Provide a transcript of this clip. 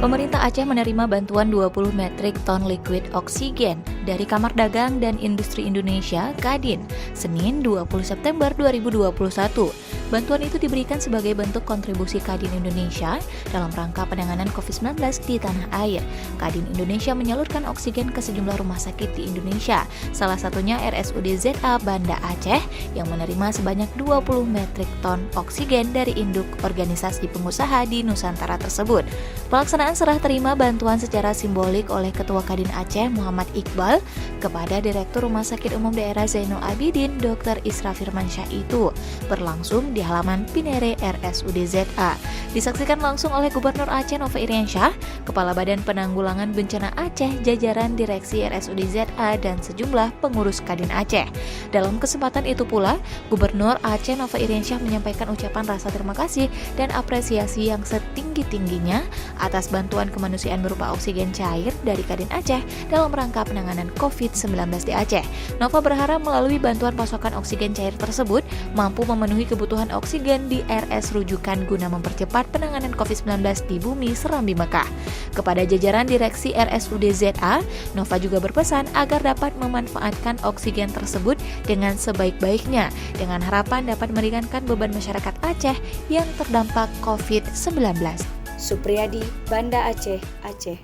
Pemerintah Aceh menerima bantuan 20 metrik ton liquid oksigen dari Kamar Dagang dan Industri Indonesia (Kadin) Senin 20 September 2021. Bantuan itu diberikan sebagai bentuk kontribusi Kadin Indonesia dalam rangka penanganan COVID-19 di tanah air. Kadin Indonesia menyalurkan oksigen ke sejumlah rumah sakit di Indonesia, salah satunya RSUD ZA Banda Aceh yang menerima sebanyak 20 metrik ton oksigen dari induk organisasi pengusaha di Nusantara tersebut. Pelaksanaan serah terima bantuan secara simbolik oleh Ketua Kadin Aceh Muhammad Iqbal kepada Direktur Rumah Sakit Umum Daerah Zainul Abidin Dr. Isra Firmansyah itu berlangsung di halaman Pinere RSUD ZA. Disaksikan langsung oleh Gubernur Aceh Nova Iriansyah, Kepala Badan Penanggulangan Bencana Aceh, jajaran Direksi RSUD ZA dan sejumlah pengurus Kadin Aceh. Dalam kesempatan itu pula, Gubernur Aceh Nova Iriansyah menyampaikan ucapan rasa terima kasih dan apresiasi yang setinggi-tingginya atas bantuan kemanusiaan berupa oksigen cair dari Kadin Aceh dalam rangka penanganan COVID-19 di Aceh. Nova berharap melalui bantuan pasokan oksigen cair tersebut mampu memenuhi kebutuhan oksigen di RS rujukan guna mempercepat penanganan COVID-19 di bumi Serambi Mekah. Kepada jajaran Direksi RSUD ZA, Nova juga berpesan agar dapat memanfaatkan oksigen tersebut dengan sebaik-baiknya dengan harapan dapat meringankan beban masyarakat Aceh yang terdampak COVID-19. Supriyadi, Banda Aceh, Aceh.